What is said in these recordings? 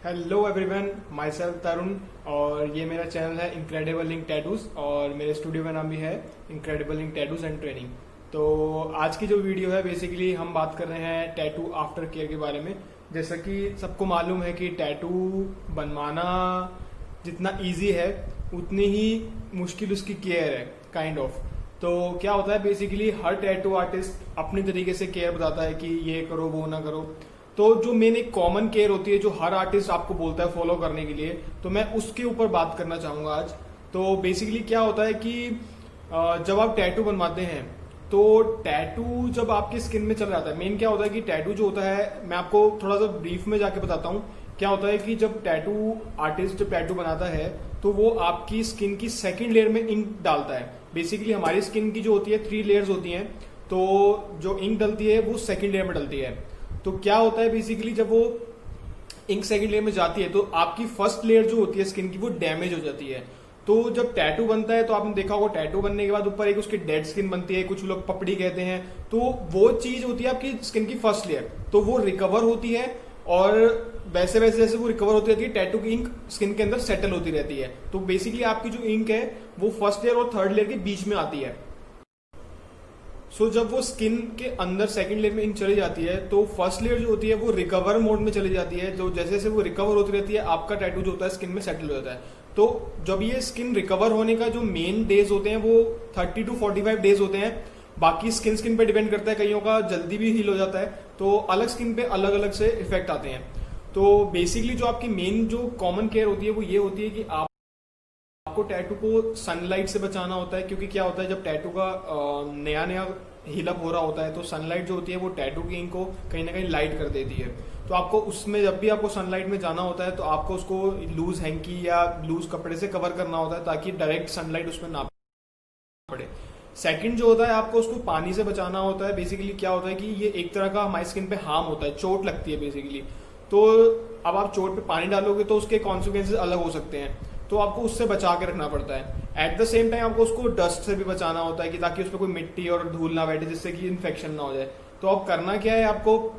Hello everyone, my self तरुण और ये मेरा चैनल है इनक्रेडिबल इंक टैटूज और मेरे स्टूडियो का नाम भी है incredible ink tattoos and training. तो आज की जो वीडियो है बेसिकली हम बात कर रहे हैं टैटू आफ्टर केयर के बारे में। जैसा कि सबको मालूम है कि टैटू बनवाना जितना इजी है उतनी ही मुश्किल उसकी केयर है काइंड ऑफ। तो क्या होता है बेसिकली हर टैटू आर्टिस्ट अपनी तरीके से केयर बताता है कि ये करो वो ना करो। तो जो मेन एक कॉमन केयर होती है जो हर आर्टिस्ट आपको बोलता है फॉलो करने के लिए, तो मैं उसके ऊपर बात करना चाहूंगा आज। तो बेसिकली क्या होता है कि जब आप टैटू बनवाते हैं तो टैटू जब आपकी स्किन में चल जाता है, मेन क्या होता है कि टैटू जो होता है, मैं आपको थोड़ा सा ब्रीफ में जाके बताता हूँ। क्या होता है कि जब टैटू आर्टिस्ट जब टैटू बनाता है तो वो आपकी स्किन की सेकेंड लेयर में इंक डालता है। बेसिकली हमारी स्किन की जो होती है 3 लेयर्स होती हैं, तो जो इंक डलती है वो सेकेंड लेयर में डलती है। तो क्या होता है बेसिकली जब वो इंक सेकेंड लेयर में जाती है तो आपकी फर्स्ट लेयर जो होती है स्किन की वो डैमेज हो जाती है। तो जब टैटू बनता है तो आपने देखा होगा टैटू बनने के बाद ऊपर एक उसकी डेड स्किन बनती है, कुछ लोग पपड़ी कहते हैं। तो वो चीज होती है आपकी स्किन की फर्स्ट लेयर, तो वो रिकवर होती है और वैसे वैसे जैसे वो रिकवर होती रहती है टैटू की इंक स्किन के अंदर सेटल होती रहती है। तो बेसिकली आपकी जो इंक है वो फर्स्ट लेयर और थर्ड लेयर के बीच में आती है। सो जब वो स्किन के अंदर सेकंड लेयर में इंक चली जाती है तो फर्स्ट लेयर जो होती है वो रिकवर मोड में चली जाती है। तो जैसे जैसे वो रिकवर होती रहती है आपका टैटू जो होता है स्किन में सेटल हो जाता है। तो जब ये स्किन रिकवर होने का जो मेन डेज होते हैं वो 30 to 45 डेज होते हैं। बाकी स्किन पे डिपेंड करता है, कईयों का जल्दी भी हील हो जाता है, तो अलग स्किन पे अलग अलग से इफेक्ट आते हैं। तो बेसिकली जो आपकी मेन जो कॉमन केयर होती है वो ये होती है कि आपको टैटू को सनलाइट से बचाना होता है। क्योंकि क्या होता है जब टैटू का नया नया हीलअप हो रहा होता है तो सनलाइट जो होती है वो टैटू की इंक को कहीं ना कहीं लाइट कर देती है। तो आपको उसमें जब भी आपको सनलाइट में जाना होता है तो आपको उसको लूज हैंकी या लूज कपड़े से कवर करना होता है ताकि डायरेक्ट सनलाइट उसमें ना पड़े। सेकंड जो होता है आपको उसको पानी से बचाना होता है। बेसिकली क्या होता है कि ये एक तरह का हमारी स्किन पे हार्म होता है, चोट लगती है बेसिकली। तो अब आप चोट पे पानी डालोगे तो उसके कॉन्सिक्वेंसेज अलग हो सकते हैं, तो आपको उससे बचा के रखना पड़ता है। एट द सेम टाइम आपको उसको डस्ट से भी बचाना होता है कि ताकि उस पर कोई मिट्टी और धूल ना बैठे जिससे कि इन्फेक्शन ना हो जाए। तो अब करना क्या है, आपको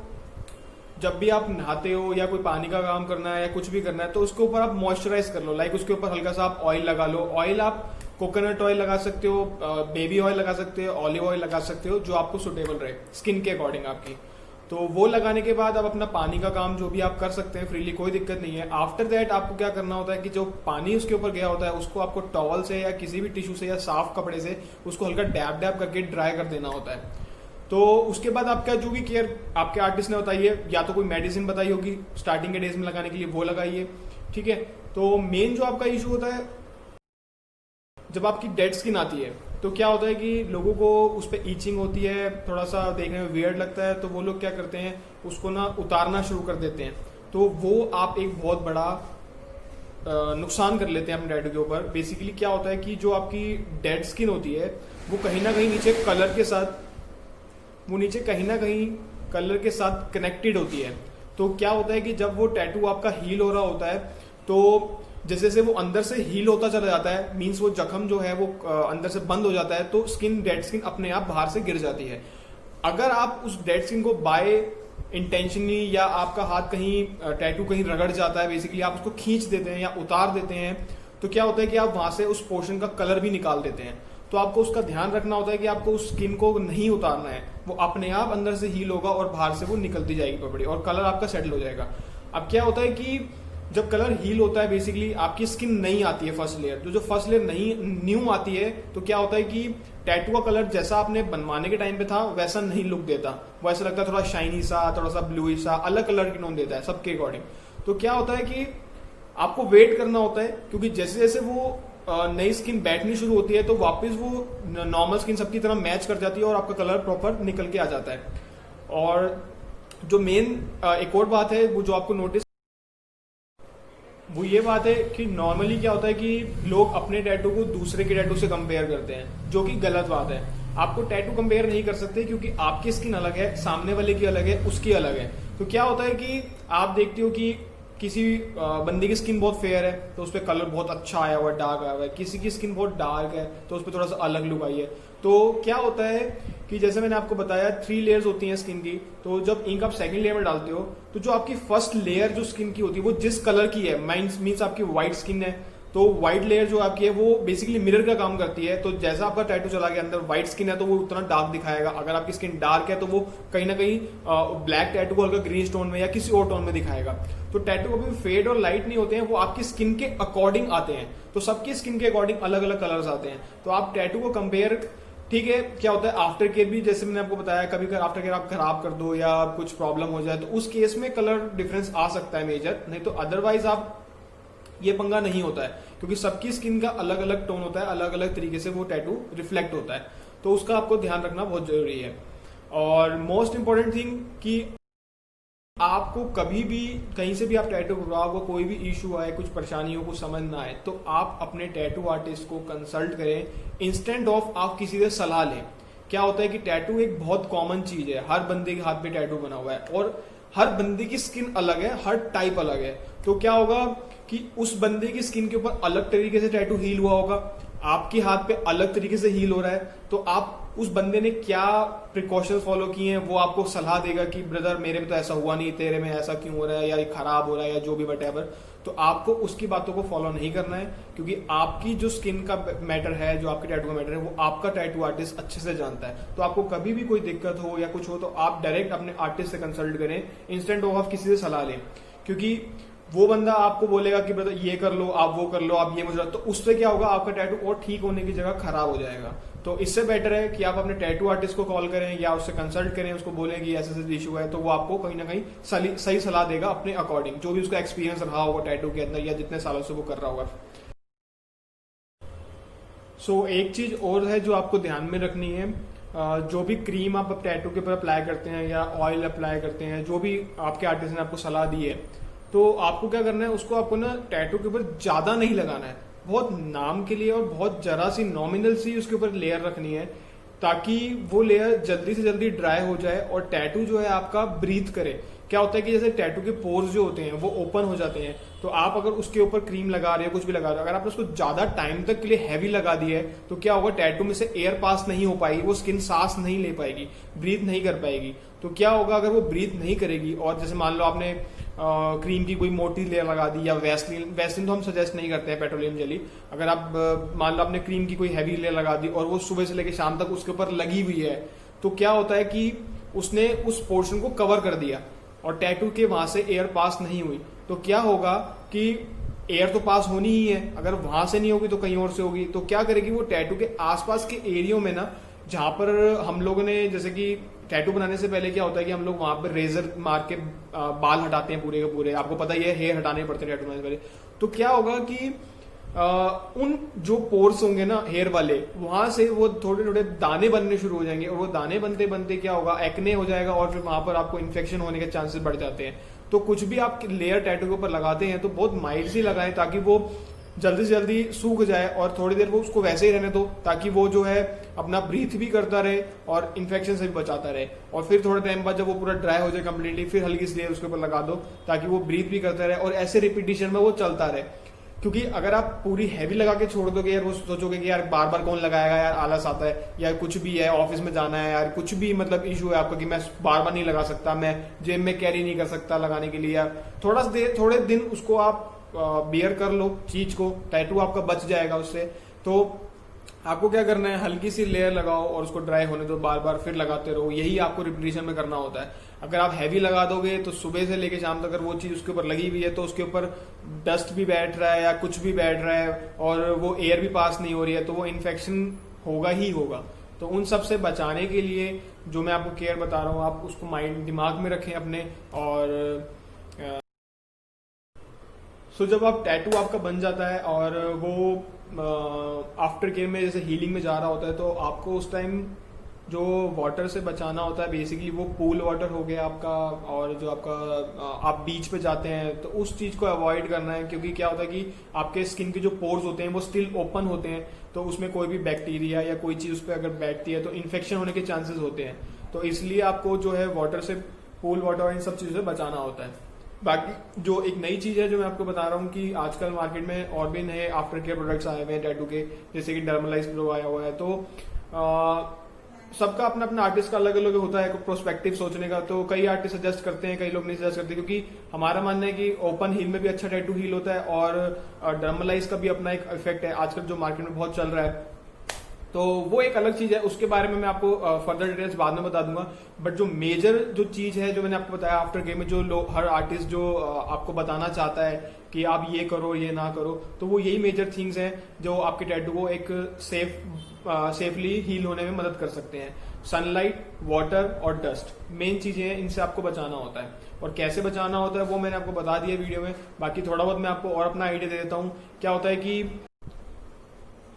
जब भी आप नहाते हो या कोई पानी का काम करना है या कुछ भी करना है तो उसके ऊपर आप मॉइस्चराइज कर लो। लाइक उसके ऊपर हल्का सा आप ऑयल लगा लो। ऑयल आप कोकोनट ऑयल लगा सकते हो, बेबी ऑयल लगा सकते हो, ऑलिव ऑयल लगा सकते हो, जो आपको सुटेबल रहे स्किन के अकॉर्डिंग आपकी। तो वो लगाने के बाद आप अपना पानी का काम जो भी आप कर सकते हैं फ्रीली, कोई दिक्कत नहीं है। आफ्टर दैट आपको क्या करना होता है कि जो पानी उसके ऊपर गया होता है उसको आपको टॉवल से या किसी भी टिश्यू से या साफ कपड़े से उसको हल्का डैब डैब करके ड्राई कर देना होता है। तो उसके बाद आपका जो भी केयर आपके आर्टिस्ट ने बताई है, या तो कोई मेडिसिन बताई होगी स्टार्टिंग के डेज में लगाने के लिए, वो लगाइए, ठीक है। तो मेन जो आपका इशू होता है जब आपकी डेड स्किन आती है तो क्या होता है कि लोगों को उस पर ईचिंग होती है, थोड़ा सा देखने में वियर्ड लगता है, तो वो लोग क्या करते हैं उसको ना उतारना शुरू कर देते हैं। तो वो आप एक बहुत बड़ा नुकसान कर लेते हैं अपने टैटू के ऊपर। बेसिकली क्या होता है कि जो आपकी डेड स्किन होती है वो कहीं ना कहीं नीचे कलर के साथ कनेक्टेड होती है। तो क्या होता है कि जब वो टैटू आपका हील हो रहा होता है तो जैसे जैसे वो अंदर से हील होता चला जाता है, मीन्स वो जख्म जो है वो अंदर से बंद हो जाता है, तो डेड स्किन अपने आप बाहर से गिर जाती है। अगर आप उस डेड स्किन को बाय इंटेंशनली या आपका हाथ कहीं टैटू कहीं रगड़ जाता है, बेसिकली आप उसको खींच देते हैं या उतार देते हैं, तो क्या होता है कि आप वहां से उस पोर्शन का कलर भी निकाल देते हैं। तो आपको उसका ध्यान रखना होता है कि आपको उस स्किन को नहीं उतारना है, वो अपने आप अंदर से हील होगा और बाहर से वो निकलती जाएगी पपड़ी और कलर आपका सेटल हो जाएगा। अब क्या होता है कि जब कलर हील होता है बेसिकली आपकी स्किन नहीं आती है फर्स्ट लेयर, जो फर्स्ट लेयर नहीं न्यू आती है, तो क्या होता है कि टैटू का कलर जैसा आपने बनवाने के टाइम पे था वैसा नहीं लुक देता। वो ऐसा लगता है थोड़ा शाइनी सा, थोड़ा सा ब्लूइश सा, अलग कलर की नोन देता है सबके अकॉर्डिंग। तो क्या होता है कि आपको वेट करना होता है, क्योंकि जैसे जैसे वो नई स्किन बैठनी शुरू होती है तो वापस वो नॉर्मल स्किन सबकी तरह मैच कर जाती है और आपका कलर प्रॉपर निकल के आ जाता है। और जो मेन एक और बात है वो जो आपको नोटिस वो ये बात है कि नॉर्मली क्या होता है कि लोग अपने टैटू को दूसरे के टैटू से कंपेयर करते हैं, जो कि गलत बात है। आपको टैटू कंपेयर नहीं कर सकते क्योंकि आपकी स्किन अलग है, सामने वाले की अलग है, उसकी अलग है। तो क्या होता है कि आप देखते हो कि किसी बंदे की स्किन बहुत फेयर है तो उस पर कलर बहुत अच्छा आया हुआ है, डार्क आया हुआ है, किसी की स्किन बहुत डार्क है तो उस पर थोड़ा सा अलग लुक आई है। तो क्या होता है कि जैसे मैंने आपको बताया 3 लेयर्स होती हैं स्किन की। तो जब इंक आप सेकंड लेयर में डालते हो तो जो आपकी फर्स्ट लेयर जो स्किन की होती है वो जिस कलर की है, मीन्स आपकी व्हाइट स्किन है, तो व्हाइट लेयर जो आपकी है वो बेसिकली मिरर का काम करती है। तो जैसा आपका टैटू चला गया अंदर व्हाइट स्किन है तो वो उतना डार्क दिखाएगा। अगर आपकी स्किन डार्क है तो वो कहीं ना कहीं ब्लैक टैटू को हल्का ग्रीन टोन में या किसी और टोन में दिखाएगा। तो टैटू कभी फेड और लाइट नहीं होते हैं, वो आपकी स्किन के अकॉर्डिंग आते हैं। तो सबकी स्किन के अकॉर्डिंग अलग अलग कलर्स आते हैं। तो आप टैटू को कंपेयर, ठीक है, क्या होता है आफ्टर केयर भी, जैसे मैंने आपको बताया कभी आफ्टर केयर आप खराब कर दो या कुछ प्रॉब्लम हो जाए तो उस केस में कलर डिफरेंस आ सकता है मेजर, नहीं तो अदरवाइज आप ये पंगा नहीं होता है, क्योंकि सबकी स्किन का अलग अलग टोन होता है, अलग अलग तरीके से वो टैटू रिफ्लेक्ट होता है। तो उसका आपको ध्यान रखना बहुत जरूरी है। और मोस्ट इंपॉर्टेंट थिंग कि आपको कभी भी कहीं से भी आप टैटू करवाओगे, कोई भी इशू आए, कुछ परेशानी हो, कुछ समझ ना आए, तो आप अपने टैटू आर्टिस्ट को कंसल्ट करें इंस्टेंट ऑफ आप किसी से सलाह लें। क्या होता है कि टैटू एक बहुत कॉमन चीज है, हर बंदे के हाथ पे टैटू बना हुआ है और हर बंदे की स्किन अलग है, हर टाइप अलग है। तो क्या होगा कि उस बंदे की स्किन के ऊपर अलग तरीके से टैटू हील हुआ होगा, आपके हाथ पे अलग तरीके से हील हो रहा है, तो आप उस बंदे ने क्या प्रिकॉशंस फॉलो किए हैं वो आपको सलाह देगा कि ब्रदर मेरे में तो ऐसा हुआ नहीं, तेरे में ऐसा क्यों हो रहा है या खराब हो रहा है या जो भी वटेवर। तो आपको उसकी बातों को फॉलो नहीं करना है, क्योंकि आपकी जो स्किन का मैटर है, जो आपके टैटू का मैटर है, वो आपका टैटू आर्टिस्ट अच्छे से जानता है। तो आपको कभी भी कोई दिक्कत हो या कुछ हो तो आप डायरेक्ट अपने आर्टिस्ट से कंसल्ट करें इंस्टेंट ऑफ आप किसी से सलाह लें, क्योंकि वो बंदा आपको बोलेगा कि ब्रदर ये कर लो, आप वो कर लो, आप ये मुझे, तो उससे क्या होगा आपका टैटू और ठीक होने की जगह खराब हो जाएगा। तो इससे बेटर है कि आप अपने टैटू आर्टिस्ट को कॉल करें या उससे कंसल्ट करें, उसको बोलें कि ऐसे ऐसे इशू है, तो वो आपको कहीं ना कहीं सही सलाह देगा अपने अकॉर्डिंग, जो भी उसका एक्सपीरियंस रहा होगा टैटू के अंदर या जितने सालों से वो कर रहा होगा। सो एक चीज और है जो आपको ध्यान में रखनी है, जो भी क्रीम आप टैटू के ऊपर अप्लाई करते हैं या ऑयल अप्लाई करते हैं, जो भी आपके आर्टिस्ट ने आपको सलाह दी है, तो आपको क्या करना है, उसको आपको ना टैटू के ऊपर ज्यादा नहीं लगाना है, बहुत नाम के लिए और बहुत जरा सी नॉमिनल सी उसके ऊपर लेयर रखनी है, ताकि वो लेयर जल्दी से जल्दी ड्राई हो जाए और टैटू जो है आपका ब्रीथ करे। क्या होता है कि जैसे टैटू के पोर्स जो होते हैं वो ओपन हो जाते हैं, तो आप अगर उसके ऊपर क्रीम लगा रहे हो, कुछ भी लगा रहे हो, अगर आपने उसको ज्यादा टाइम तक के लिए हैवी लगा दिया है तो क्या होगा, टैटू में से एयर पास नहीं हो पाएगी, वो स्किन सांस नहीं ले पाएगी, ब्रीथ नहीं कर पाएगी। तो क्या होगा, अगर वो ब्रीथ नहीं करेगी और जैसे मान लो आपने क्रीम की कोई मोटी लेयर लगा दी या वैसलीन तो हम सजेस्ट नहीं करते हैं, पेट्रोलियम जेली, अगर आप मान लो आपने क्रीम की कोई हैवी लेयर लगा दी और वो सुबह से लेकर शाम तक उसके ऊपर लगी हुई है, तो क्या होता है कि उसने उस पोर्शन को कवर कर दिया और टैटू के वहां से एयर पास नहीं हुई। तो क्या होगा कि एयर तो पास होनी ही है, अगर वहां से नहीं होगी तो कहीं और से होगी। तो क्या करेगी, वो टैटू के आसपास के एरियो में ना, जहां पर हम लोगों ने, जैसे कि टैटू बनाने से पहले क्या होता है कि हम लोग वहां पर रेजर मार के बाल हटाते हैं पूरे के पूरे, आपको पता ही है हेयर हटाने पड़ते हैं टैटू बनाने से पहले। तो क्या होगा कि उन जो पोर्स होंगे ना हेयर वाले, वहां से वो थोड़े थोड़े दाने बनने शुरू हो जाएंगे और वो दाने बनते बनते क्या होगा, एक्ने हो जाएगा और फिर वहां पर आपको इन्फेक्शन होने के चांसेस बढ़ जाते हैं। तो कुछ भी आप लेयर टैटू के ऊपर लगाते हैं तो बहुत माइल्ड सी लगाएं, ताकि वो जल्दी से जल्दी सूख जाए और थोड़ी देर वो उसको वैसे ही रहने दो, ताकि वो जो है अपना ब्रीथ भी करता रहे और इन्फेक्शन से भी बचाता रहे। और फिर थोड़े टाइम बाद जब वो पूरा ड्राई हो जाए कम्प्लीटली, फिर हल्की सी लेयर उसके ऊपर लगा दो, ताकि वो ब्रीथ भी करता रहे और ऐसे रिपीटिशन में वो चलता रहे। क्योंकि अगर आप पूरी हैवी लगा के छोड़ दोगे यार, वो सोचोगे कि यार बार बार कौन लगाएगा, यार आलस आता है, या कुछ भी है, ऑफिस में जाना है यार, कुछ भी मतलब इशू है आपका कि मैं बार बार नहीं लगा सकता, मैं जेब में कैरी नहीं कर सकता लगाने के लिए, यार थोड़े दिन उसको आप बियर कर लो चीज को, टैटू आपका बच जाएगा उससे। तो आपको क्या करना है, हल्की सी लेयर लगाओ और उसको ड्राई होने दो, बार बार फिर लगाते रहो, यही आपको रिपीटिशन में करना होता है। अगर आप हैवी लगा दोगे तो सुबह से लेके शाम तक अगर वो चीज उसके ऊपर लगी हुई है तो उसके ऊपर डस्ट भी बैठ रहा है या कुछ भी बैठ रहा है और वो एयर भी पास नहीं हो रही है, तो वो इन्फेक्शन होगा ही होगा। तो उन सब से बचाने के लिए जो मैं आपको केयर बता रहा हूँ, आप उसको माइंड दिमाग में रखें अपने। और सो जब आप टैटू आपका बन जाता है और वो आफ्टर केयर में जैसे हीलिंग में जा रहा होता है, तो आपको उस टाइम जो वाटर से बचाना होता है, बेसिकली वो पूल वाटर हो गया आपका, और जो आपका आप बीच पे जाते हैं तो उस चीज को अवॉइड करना है। क्योंकि क्या होता है कि आपके स्किन के जो पोर्स होते हैं वो स्टिल ओपन होते हैं, तो उसमें कोई भी बैक्टीरिया या कोई चीज उस पर अगर बैठती है तो इन्फेक्शन होने के चांसेस होते हैं। तो इसलिए आपको जो है वाटर से, पूल वाटर और इन सब चीजों से बचाना होता है। बाकी जो एक नई चीज है जो मैं आपको बता रहा हूँ कि आजकल मार्केट में और भी नए आफ्टर केयर प्रोडक्ट्स आए हुए हैं टैटू के, जैसे कि डर्मलाइज प्रो आया हुआ है। तो सबका अपना अपना आर्टिस्ट का अलग अलग होता है प्रोस्पेक्टिव सोचने का। तो कई आर्टिस्ट सजेस्ट करते हैं, कई लोग नहीं सजेस्ट करते, क्योंकि हमारा मानना है कि ओपन हील में भी अच्छा टैटू हील होता है और डर्मलाइज का भी अपना एक इफेक्ट है आजकल जो मार्केट में बहुत चल रहा है। तो वो एक अलग चीज है, उसके बारे में मैं आपको फर्दर डिटेल्स बाद में बता दूंगा। बट जो मेजर जो चीज है जो मैंने आपको बताया आफ्टर गेम में, जो हर आर्टिस्ट जो आपको बताना चाहता है कि आप ये करो ये ना करो, तो वो यही मेजर थिंग्स हैं जो आपके टैटू को एक सेफली हील होने में मदद कर सकते हैं। सनलाइट, वाटर और डस्ट मेन चीजें हैं, इनसे आपको बचाना होता है। और कैसे बचाना होता है वो मैंने आपको बता दिया वीडियो में। बाकी थोड़ा बहुत मैं आपको और अपना आइडिया दे देता हूँ। क्या होता है कि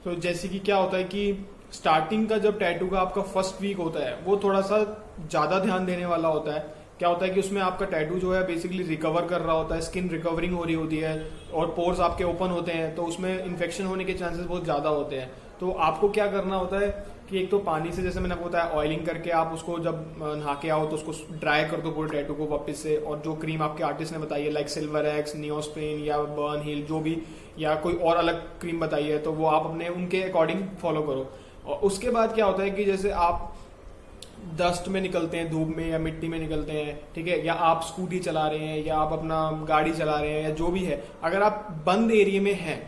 जैसे कि क्या होता है कि स्टार्टिंग का जब टैटू का आपका फर्स्ट वीक होता है वो थोड़ा सा ज्यादा ध्यान देने वाला होता है। क्या होता है कि उसमें आपका टैटू जो है बेसिकली रिकवर कर रहा होता है, स्किन रिकवरिंग हो रही होती है और पोर्स आपके ओपन होते हैं, तो उसमें इन्फेक्शन होने के चांसेस बहुत ज्यादा होते हैं। तो आपको क्या करना होता है कि एक तो पानी से, जैसे मैंने आपको बताया, ऑयलिंग करके आप उसको जब नहा के आओ तो उसको ड्राई कर दो पूरे टैटू को वापस से। और जो क्रीम आपके आर्टिस्ट ने बताई है लाइक सिल्वर एक्स, नियोस्प्रेन या बर्न हील जो भी, या कोई और अलग क्रीम बताई है, तो वो आप अपने उनके अकॉर्डिंग फॉलो करो। और उसके बाद क्या होता है कि जैसे आप डस्ट में निकलते हैं, धूप में या मिट्टी में निकलते हैं, ठीक है, या आप स्कूटी चला रहे हैं या आप अपना गाड़ी चला रहे हैं या जो भी है, अगर आप बंद एरिया में हैं,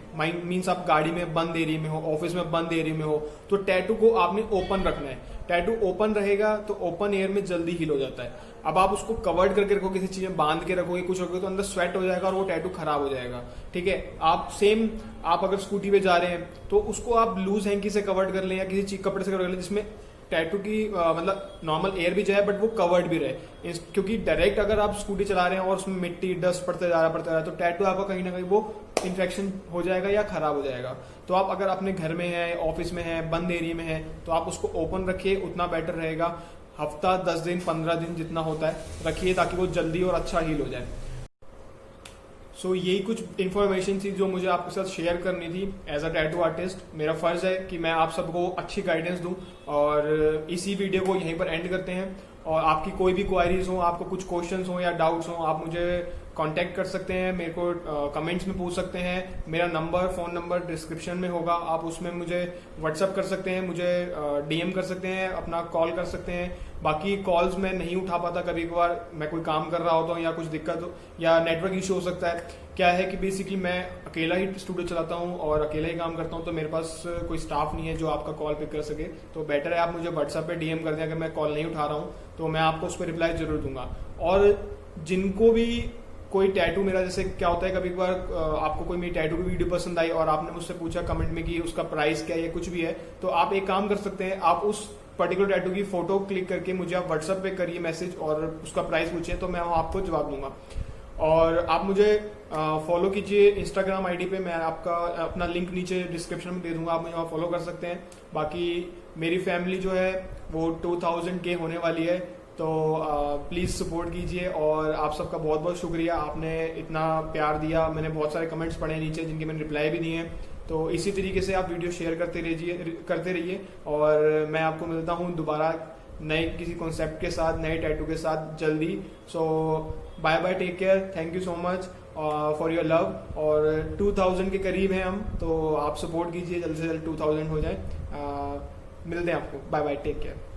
मीन्स आप गाड़ी में बंद एरिया में हो, ऑफिस में बंद एरिया में हो, तो टैटू को आपने ओपन रखना है। टैटू ओपन रहेगा तो ओपन एयर में जल्दी हील हो जाता है। अब आप उसको कवर्ड करके रखो, किसी चीज में बांध के रखोगे, कुछ रखोगे, तो अंदर स्वेट हो जाएगा और वो टैटू खराब हो जाएगा। ठीक है, आप अगर स्कूटी पे जा रहे हैं तो उसको आप लूज हैंकी से कवर्ड कर लें या किसी चीज कपड़े से कवर कर लें जिसमें टैटू की मतलब नॉर्मल एयर भी जाए बट वो कवर्ड भी रहे। क्योंकि डायरेक्ट अगर आप स्कूटी चला रहे हैं और उसमें मिट्टी डस्ट पड़ते जा रहा है तो टैटू आपका कहीं ना कहीं वो इन्फेक्शन हो जाएगा या खराब हो जाएगा। तो आप अगर अपने घर में है, ऑफिस में है, बंद एरिया में है, तो आप उसको ओपन रखिए, उतना बेटर रहेगा। हफ्ता 10 दिन 15 दिन जितना होता है रखिए ताकि वो जल्दी और अच्छा हील हो जाए। सो यही कुछ इन्फॉर्मेशन थी जो मुझे आपके साथ शेयर करनी थी। एज अ टैटू आर्टिस्ट मेरा फर्ज है कि मैं आप सबको अच्छी गाइडेंस दूं, और इसी वीडियो को यहीं पर एंड करते हैं। और आपकी कोई भी क्वायरीज हो, आपको कुछ क्वेश्चंस हो या डाउट्स हो, आप मुझे कांटेक्ट कर सकते हैं, मेरे को कमेंट्स में पूछ सकते हैं। मेरा नंबर, फोन नंबर डिस्क्रिप्शन में होगा, आप उसमें मुझे व्हाट्सअप कर सकते हैं, मुझे डीएम कर सकते हैं, अपना कॉल कर सकते हैं। बाकी कॉल्स मैं नहीं उठा पाता, कभी कभार मैं कोई काम कर रहा होता हूँ या कुछ दिक्कत हो या नेटवर्क इशू हो सकता है। क्या है कि बेसिकली मैं अकेला ही स्टूडियो चलाता हूँ और अकेला ही काम करता हूँ, तो मेरे पास कोई स्टाफ नहीं है जो आपका कॉल पिक कर सके। तो बेटर है आप मुझे व्हाट्सएप पे डीएम कर दें, अगर मैं कॉल नहीं उठा रहा हूँ तो मैं आपको उस पर रिप्लाई जरूर दूंगा। और जिनको भी कोई टैटू मेरा, जैसे क्या होता है कभी कभार आपको कोई मेरी टैटू की वीडियो पसंद आई और आपने मुझसे पूछा कमेंट में कि उसका प्राइस क्या है या कुछ भी है, तो आप एक काम कर सकते हैं, आप उस पर्टिकुलर टैटू की फोटो क्लिक करके मुझे आप व्हाट्सएप पे करिए मैसेज और उसका प्राइस पूछिए, तो मैं आपको जवाब दूंगा। और आप मुझे फॉलो कीजिए इंस्टाग्राम आईडी पे, मैं आपका अपना लिंक नीचे डिस्क्रिप्शन में दे दूंगा, आप मुझे वहाँ फॉलो कर सकते हैं। बाकी मेरी फैमिली जो है वो 2000K होने वाली है, तो प्लीज सपोर्ट कीजिए। और आप सबका बहुत बहुत शुक्रिया, आपने इतना प्यार दिया। मैंने बहुत सारे कमेंट्स पढ़े नीचे जिनके मैंने रिप्लाई भी दिए हैं। तो इसी तरीके से आप वीडियो शेयर करते रहिए और मैं आपको मिलता हूँ दोबारा नए किसी कॉन्सेप्ट के साथ, नए टैटू के साथ जल्दी। So bye bye, take care, thank you so much for your love. और 2000 के करीब हैं हम, तो आप सपोर्ट कीजिए, जल्द से जल्द 2000 हो जाए। मिलते हैं आपको, बाय बाय, टेक केयर।